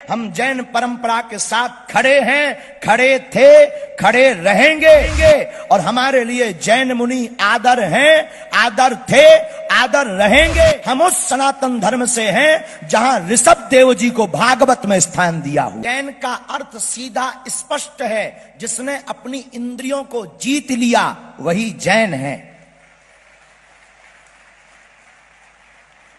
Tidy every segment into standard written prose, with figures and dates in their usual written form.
हम जैन परंपरा के साथ खड़े हैं, खड़े थे, खड़े रहेंगे और हमारे लिए जैन मुनि आदर हैं, आदर थे, आदर रहेंगे। हम उस सनातन धर्म से हैं जहां ऋषभ देव जी को भागवत में स्थान दिया हुआ। जैन का अर्थ सीधा स्पष्ट है, जिसने अपनी इंद्रियों को जीत लिया वही जैन है।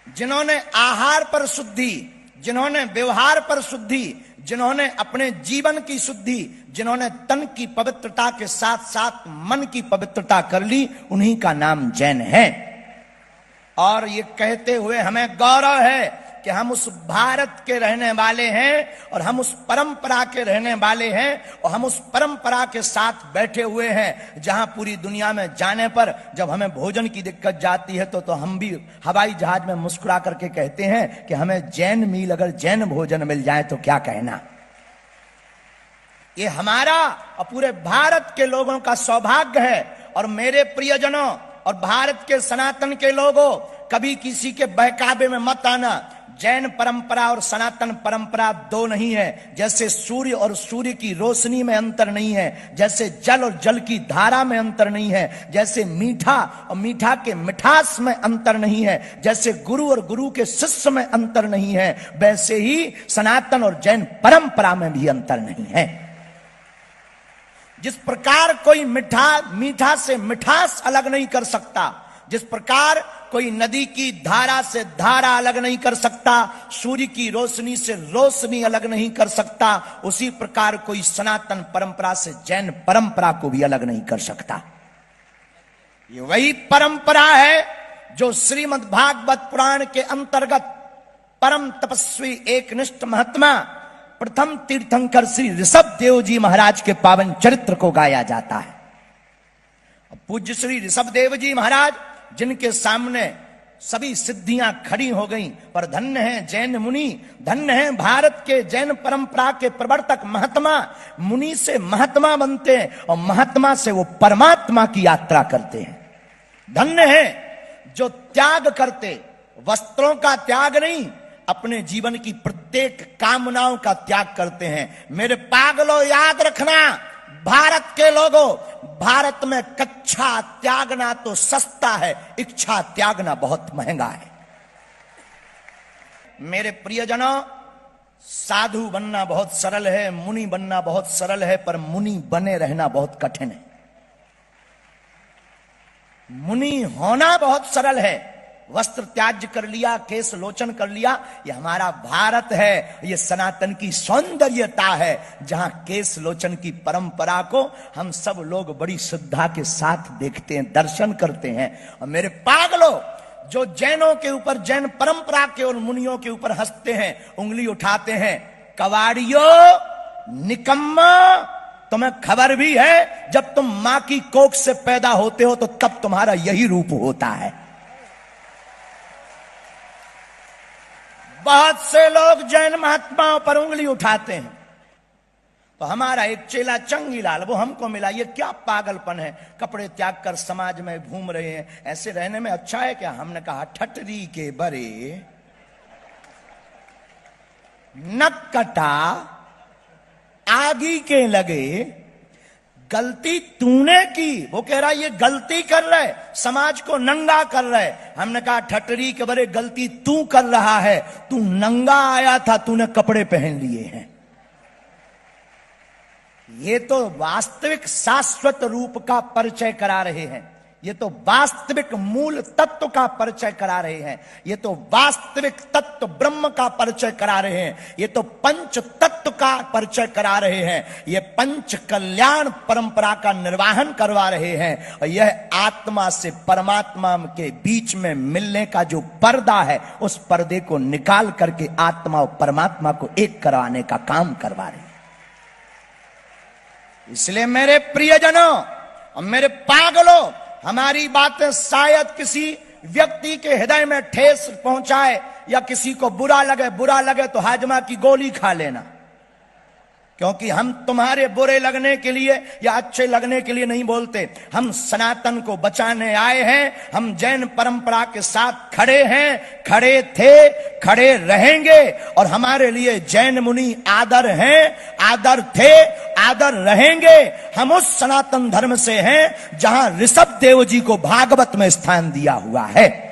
जिन्होंने आहार पर शुद्धि, जिन्होंने व्यवहार पर शुद्धि, जिन्होंने अपने जीवन की शुद्धि, जिन्होंने तन की पवित्रता के साथ साथ मन की पवित्रता कर ली, उन्हीं का नाम जैन है। और ये कहते हुए हमें गौरव है कि हम उस भारत के रहने वाले हैं और हम उस परंपरा के रहने वाले हैं और हम उस परंपरा के साथ बैठे हुए हैं जहां पूरी दुनिया में जाने पर जब हमें भोजन की दिक्कत जाती है तो हम भी हवाई जहाज में मुस्कुरा करके कहते हैं कि हमें जैन मील, अगर जैन भोजन मिल जाए तो क्या कहना। ये हमारा और पूरे भारत के लोगों का सौभाग्य है। और मेरे प्रियजनों और भारत के सनातन के लोगों, कभी किसी के बहकावे में मत आना। जैन परंपरा और सनातन परंपरा दो नहीं है। जैसे सूर्य और सूर्य की रोशनी में अंतर नहीं है, जैसे जल और जल की धारा में अंतर नहीं है, जैसे मीठा और मीठा के मिठास में अंतर नहीं है, जैसे गुरु और गुरु के शिष्य में अंतर नहीं है, वैसे ही सनातन और जैन परंपरा में भी अंतर नहीं है। जिस प्रकार कोई मीठा से मिठास अलग नहीं कर सकता, जिस प्रकार कोई नदी की धारा से धारा अलग नहीं कर सकता, सूर्य की रोशनी से रोशनी अलग नहीं कर सकता, उसी प्रकार कोई सनातन परंपरा से जैन परंपरा को भी अलग नहीं कर सकता। ये वही परंपरा है जो श्रीमद् भागवत पुराण के अंतर्गत परम तपस्वी एकनिष्ठ महात्मा प्रथम तीर्थंकर श्री ऋषभ देव जी महाराज के पावन चरित्र को गाया जाता है। पूज्य श्री ऋषभ देव जी महाराज, जिनके सामने सभी सिद्धियां खड़ी हो गईं, पर धन्य हैं जैन मुनि, धन्य हैं भारत के जैन परंपरा के प्रवर्तक महात्मा। मुनि से महात्मा बनते हैं और महात्मा से वो परमात्मा की यात्रा करते हैं। धन्य हैं जो त्याग करते, वस्त्रों का त्याग नहीं, अपने जीवन की प्रत्येक कामनाओं का त्याग करते हैं। मेरे पागलों, याद रखना, भारत के लोगों, भारत में कच्छा त्यागना तो सस्ता है, इच्छा त्यागना बहुत महंगा है। मेरे प्रियजनों, साधु बनना बहुत सरल है, मुनि बनना बहुत सरल है, पर मुनि बने रहना बहुत कठिन है। मुनि होना बहुत सरल है, वस्त्र त्याज कर लिया, केश लोचन कर लिया, ये हमारा भारत है, ये सनातन की सौंदर्यता है, जहां केश लोचन की परंपरा को हम सब लोग बड़ी श्रद्धा के साथ देखते हैं, दर्शन करते हैं। और मेरे पागलों, जो जैनों के ऊपर, जैन परंपरा के और मुनियों के ऊपर हंसते हैं, उंगली उठाते हैं, कवाड़ियों, निकम्मा, तुम्हें खबर भी है जब तुम मां की कोख से पैदा होते हो तो तब तुम्हारा यही रूप होता है। बहुत से लोग जैन महात्माओं पर उंगली उठाते हैं। तो हमारा एक चेला चंगीलाल, वो हमको मिला, ये क्या पागलपन है, कपड़े त्याग कर समाज में घूम रहे हैं, ऐसे रहने में अच्छा है क्या? हमने कहा, ठटरी के बरे नक कटा आगी के लगे, गलती तूने की। वो कह रहा है ये गलती कर रहे, समाज को नंगा कर रहे। हमने कहा, ठटरी के बरे गलती तू कर रहा है, तू नंगा आया था, तूने कपड़े पहन लिए हैं। ये तो वास्तविक शाश्वत रूप का परिचय करा रहे हैं, ये तो वास्तविक मूल तत्व का परिचय करा रहे हैं, ये तो वास्तविक तत्व ब्रह्म का परिचय करा रहे हैं, ये तो पंच तत्व का परिचय करा रहे हैं, ये पंच कल्याण परंपरा का निर्वाहन करवा रहे हैं। और यह आत्मा से परमात्मा के बीच में मिलने का जो पर्दा है, उस पर्दे को निकाल करके आत्मा और परमात्मा को एक करवाने का काम करवा रहे हैं। इसलिए मेरे प्रियजनों और मेरे पागलों, हमारी बातें शायद किसी व्यक्ति के हृदय में ठेस पहुंचाए या किसी को बुरा लगे तो हाजमा की गोली खा लेना। क्योंकि हम तुम्हारे बुरे लगने के लिए या अच्छे लगने के लिए नहीं बोलते। हम सनातन को बचाने आए हैं। हम जैन परंपरा के साथ खड़े हैं, खड़े थे, खड़े रहेंगे। और हमारे लिए जैन मुनि आदर हैं, आदर थे, आदर रहेंगे। हम उस सनातन धर्म से हैं जहां ऋषभ देव जी को भागवत में स्थान दिया हुआ है।